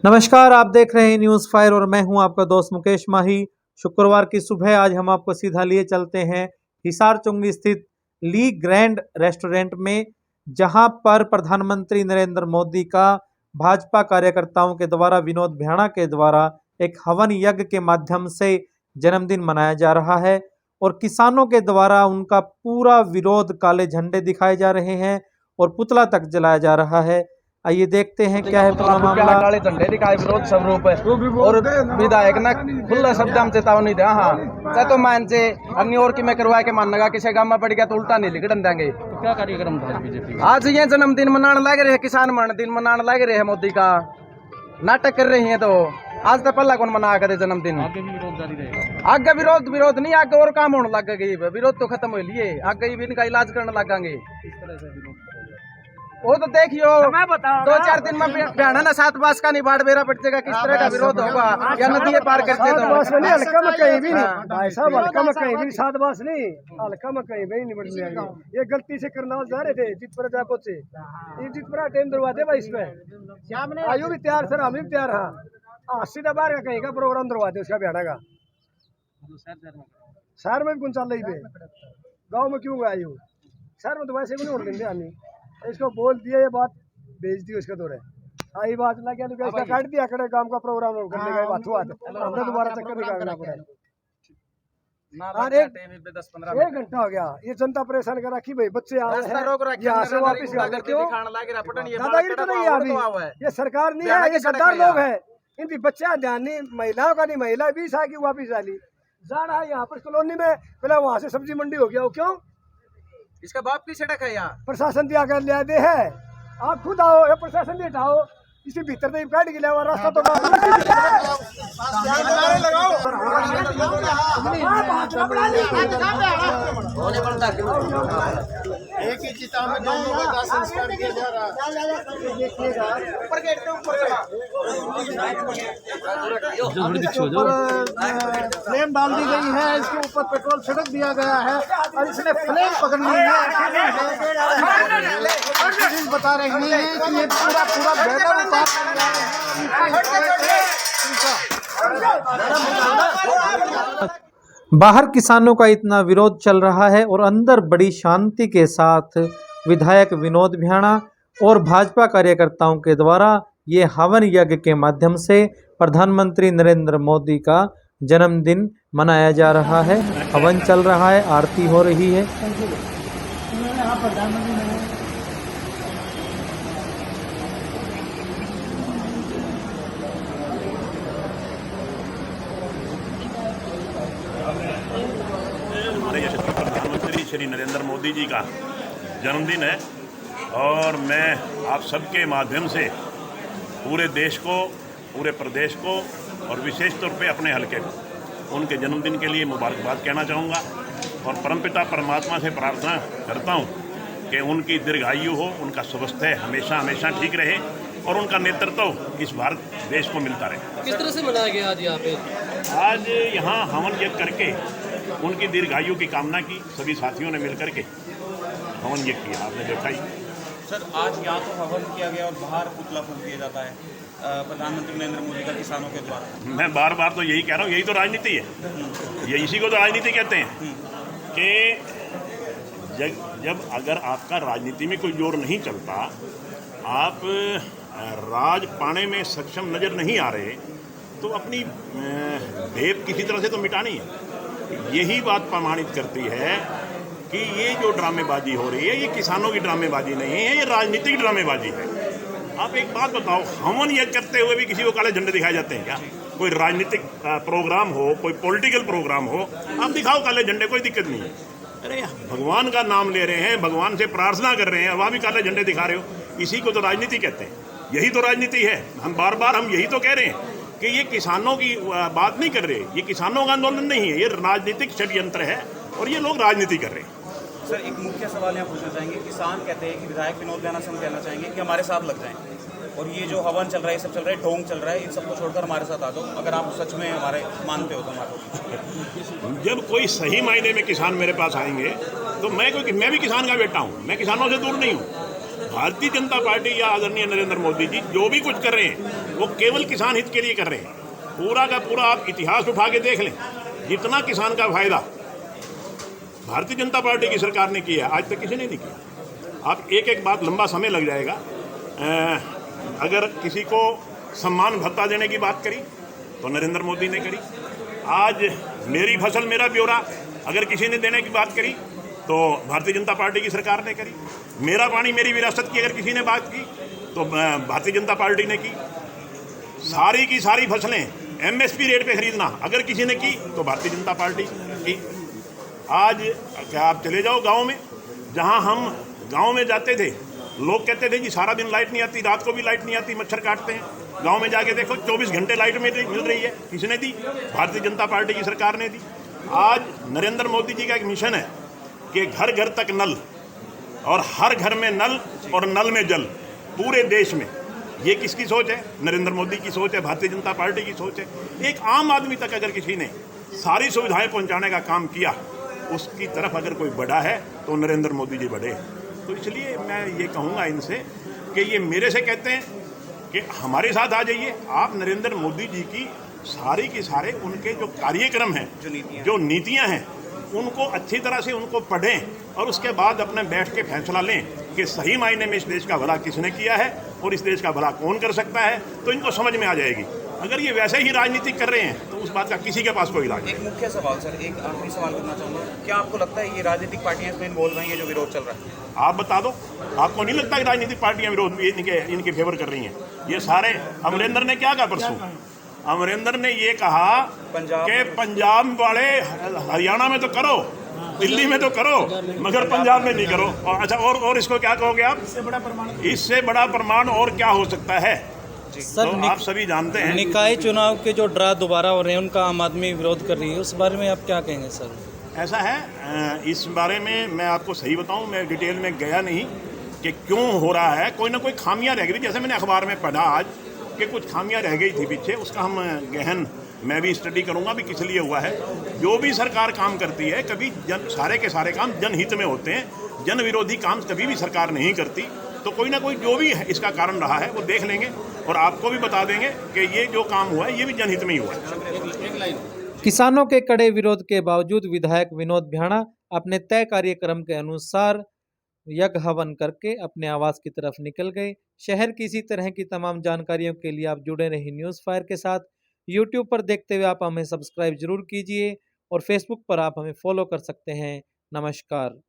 नमस्कार, आप देख रहे हैं न्यूज़ फायर और मैं हूं आपका दोस्त मुकेश माही। शुक्रवार की सुबह आज हम आपको सीधा लिए चलते हैं हिसार चुंगी स्थित ली ग्रैंड रेस्टोरेंट में, जहां पर प्रधानमंत्री नरेंद्र मोदी का भाजपा कार्यकर्ताओं के द्वारा विनोद भ्याणा के द्वारा एक हवन यज्ञ के माध्यम से जन्मदिन मनाया जा रहा है और किसानों के द्वारा उनका पूरा विरोध काले झंडे दिखाए जा रहे हैं और पुतला तक जलाया जा रहा है। आइए देखते हैं क्या है पूरा मामला। काले झंडे दिखाए विरोध स्वरूप और विधायक ने खुला शब्द में चेतावनी दिया। हाँ चाहे तो मान से अन्य और की मैं करवा के मानगा किसी गांव में पड़ गया तो उल्टा नहीं लिखन देंगे। तो क्या कार्यक्रम था बीजेपी? आज ये जन्मदिन मनाने लग रहे हैं, किसान दिन मनाने लग रहे हैं, मोदी का नाटक कर रही है। तो आज तो पहला कौन मना करे जन्मदिन? आगे भी विरोध जारी रहेगा। आगे विरोध नहीं, आगे और काम होने लग गई। विरोध तो खत्म हो लिए, आगे भी इनका इलाज करने लगेंगे। किस तरह से विरोध? वो तो देखियो 2-4 दिन में भ्याणा ना 7 बास का नहीं बाढ़ बेरा पड़ जाएगा। किस तरह का विरोध होगा? या नदी पार करते तो हल्का में कहीं भी नहीं भाई साहब, हल्का में कहीं भी 7 बास नहीं, हल्का में कहीं भी नहीं बढ़ जाएगा। ये गलती से करनाल जा रहे थे जितपुरा जाको से, ये जितपुरा टाइम दरवा दे भाई। इसमें आयु भी तैयार सर, हम भी तैयार। हाँ 80 बार का कहीं का प्रोग्राम दरवा दे उसका भ्याणा का। शहर में भी कौन चल रही है, गाँव में क्यों आयु? शहर में तो वैसे भी नहीं उड़ देंगे आनी। इसको बोल दिया, ये बात भेज दी उसका दौरे आई बात लग गया तो इसका काट दिया करे काम का प्रोग्राम करने का बात हुआ। हमने दोबारा चक्कर निकालना पड़ा। एक घंटा हो गया, ये जनता परेशान कर रखी भाई। बच्चे आ रहे हैं यहाँ से वापिस दादागिरी तो नहीं है अभी। ये सरकार नहीं है, ये गद्दार लोग है। इनकी बच्चा ध्यान नहीं, महिलाओं का नहीं। महिला 20 आ की वापिस डाली जाना है यहाँ पर कॉलोनी में। पहले वहाँ से सब्जी मंडी हो गया, वो क्यों? इसका बाप की सड़क है यहाँ। प्रशासन दिया कर लिया दे है, आप खुद आओ, ये प्रशासन भी हटाओ। इसी भीतर तो काट गिला हुआ रास्ता तो एक ही चिता में दो लोगों का संस्कार किया जा रहा है। फ्लेम डाल दी गई है, इसके ऊपर पेट्रोल छिड़क दिया गया है और इसने फ्लेम पकड़नी है। बता रही है कि ये पूरा बैनर उतार बाहर किसानों का इतना विरोध चल रहा है और अंदर बड़ी शांति के साथ विधायक विनोद भ्याणा और भाजपा कार्यकर्ताओं के द्वारा ये हवन यज्ञ के माध्यम से प्रधानमंत्री नरेंद्र मोदी का जन्मदिन मनाया जा रहा है। हवन चल रहा है, आरती हो रही है। हमारे यशस्वी प्रधानमंत्री श्री नरेंद्र मोदी जी का जन्मदिन है और मैं आप सबके माध्यम से पूरे देश को, पूरे प्रदेश को और विशेष तौर पे अपने हलके को उनके जन्मदिन के लिए मुबारकबाद कहना चाहूँगा और परमपिता परमात्मा से प्रार्थना करता हूँ कि उनकी दीर्घायु हो, उनका स्वास्थ्य हमेशा हमेशा ठीक रहे और उनका नेतृत्व इस भारत देश को मिलता रहे। किस तरह से मनाया गया आज यहाँ पे? आज यहाँ हवन यज्ञ करके उनकी दीर्घायु की कामना की, सभी साथियों ने मिलकर के हवन यज्ञ किया, आपने देखा ही। सर आज यहाँ तो हवन किया गया और बाहर पुतला फूंक दिया जाता है प्रधानमंत्री नरेंद्र मोदी का किसानों के द्वारा। मैं बार बार तो यही कह रहा हूँ, यही तो राजनीति है। ये इसी को तो राजनीति कहते हैं कि जब अगर आपका राजनीति में कोई जोर नहीं चलता, आप राज पाने में सक्षम नज़र नहीं आ रहे, तो अपनी भेद किसी तरह से तो मिटानी है। यही बात प्रमाणित करती है कि ये जो ड्रामेबाजी हो रही है, ये किसानों की ड्रामेबाजी नहीं है, ये राजनीतिक ड्रामेबाजी है। आप एक बात बताओ, हवन यज्ञ करते हुए भी किसी को काले झंडे दिखाए जाते हैं क्या? कोई राजनीतिक प्रोग्राम हो, कोई पॉलिटिकल प्रोग्राम हो, आप दिखाओ काले झंडे, कोई दिक्कत नहीं है। अरे भगवान का नाम ले रहे हैं, भगवान से प्रार्थना कर रहे हैं, वहाँ भी काले झंडे दिखा रहे हो, इसी को तो राजनीति कहते हैं। यही तो राजनीति है। हम बार बार यही तो कह रहे हैं कि ये किसानों की बात नहीं कर रहे, ये किसानों का आंदोलन नहीं है, ये राजनीतिक षड्यंत्र है और ये लोग राजनीति कर रहे हैं। सर एक मुख्य सवाल यहाँ पूछना चाहेंगे, किसान कहते हैं कि विधायक विनोद भ्याणा से हम कहना चाहेंगे कि हमारे साथ लग जाएं और ये जो हवन चल रहा है, सब चल रहा है, ढोंग चल रहा है, इन सबको छोड़कर हमारे साथ आ जाओ, अगर आप सच में हमारे मानते हो तो हमारे। जब कोई सही मायने में किसान मेरे पास आएंगे तो मैं भी किसान का बेटा हूँ, मैं किसानों से दूर नहीं हूँ। भारतीय जनता पार्टी या आदरणीय नरेंद्र मोदी जी जो भी कुछ कर रहे हैं वो केवल किसान हित के लिए कर रहे हैं। पूरा का पूरा आप इतिहास उठा के देख लें, जितना किसान का फायदा भारतीय जनता पार्टी की सरकार ने किया आज तक किसी ने नहीं किया। आप एक एक बात लंबा समय लग जाएगा। अगर किसी को सम्मान भत्ता देने की बात करी तो नरेंद्र मोदी ने करी। आज मेरी फसल मेरा ब्यौरा अगर किसी ने देने की बात करी तो भारतीय जनता पार्टी की सरकार ने करी। मेरा पानी मेरी विरासत की अगर किसी ने बात की तो भारतीय जनता पार्टी ने की। सारी की सारी फसलें MSP रेट पे खरीदना अगर किसी ने की तो भारतीय जनता पार्टी की। आज क्या आप चले जाओ गांव में, जहां हम गांव में जाते थे लोग कहते थे जी सारा दिन लाइट नहीं आती, रात को भी लाइट नहीं आती, मच्छर काटते हैं। गांव में जाके देखो 24 घंटे लाइट मिल रही है। किसने दी? भारतीय जनता पार्टी की सरकार ने दी। आज नरेंद्र मोदी जी का एक मिशन है कि घर घर तक नल और हर घर में नल और नल में जल पूरे देश में। ये किसकी सोच है? नरेंद्र मोदी की सोच है, भारतीय जनता पार्टी की सोच है। एक आम आदमी तक अगर किसी ने सारी सुविधाएं पहुंचाने का काम किया उसकी तरफ अगर कोई बढ़ा है तो नरेंद्र मोदी जी बढ़े। तो इसलिए मैं ये कहूँगा इनसे कि ये मेरे से कहते हैं कि हमारे साथ आ जाइए। आप नरेंद्र मोदी जी की सारी की सारे उनके जो कार्यक्रम हैं, जो नीतियाँ हैं, उनको अच्छी तरह से उनको पढ़ें और उसके बाद अपने बैठ के फैसला लें कि सही मायने में इस देश का भला किसने किया है और इस देश का भला कौन कर सकता है। तो इनको समझ में आ जाएगी। अगर ये वैसे ही राजनीति कर रहे हैं तो उस बात का किसी के पास कोई इलाज नहीं। एक मुख्य सवाल सर, एक आखिरी सवाल करना चाहूँगा, क्या आपको लगता है ये राजनीतिक पार्टियां इसमें इन्वॉल्व हैं, ये जो विरोध चल रहा है? आप बता दो, आपको नहीं लगता कि राजनीतिक पार्टियां विरोध इनके फेवर कर रही हैं? ये सारे अमरिंदर ने क्या कहा परसों? अमरिंदर ने ये कहा कि पंजाब वाले हरियाणा में तो करो, दिल्ली में तो करो, मगर पंजाब में नहीं करो। और अच्छा, और इसको क्या कहोगे आप? इससे बड़ा प्रमाण और क्या हो सकता है? सर तो आप सभी जानते हैं निकाय चुनाव के जो ड्रा दोबारा हो रहे हैं उनका आम आदमी विरोध कर रही है, उस बारे में आप क्या कहेंगे सर? ऐसा है, इस बारे में मैं आपको सही बताऊं, मैं डिटेल में गया नहीं कि क्यों हो रहा है। कोई ना कोई खामियां रह गई, जैसे मैंने अखबार में पढ़ा आज कि कुछ खामियां रह गई थी पीछे, उसका हम गहन मैं भी स्टडी करूंगा भी किस लिए हुआ है। जो भी सरकार काम करती है कभी सारे के सारे काम जनहित में होते हैं, जन विरोधी काम कभी भी सरकार नहीं करती। तो कोई ना कोई जो भी इसका कारण रहा है वो देख लेंगे और आपको भी बता देंगे कि ये जो काम हुआ है ये भी जनहित में ही हुआ है। किसानों के कड़े विरोध के बावजूद विधायक विनोद भ्याणा अपने तय कार्यक्रम के अनुसार यज्ञ हवन करके अपने आवास की तरफ निकल गए। शहर की इसी तरह की तमाम जानकारियों के लिए आप जुड़े रहिए न्यूज़ फायर के साथ। यूट्यूब पर देखते हुए आप हमें सब्सक्राइब जरूर कीजिए और फेसबुक पर आप हमें फॉलो कर सकते हैं। नमस्कार।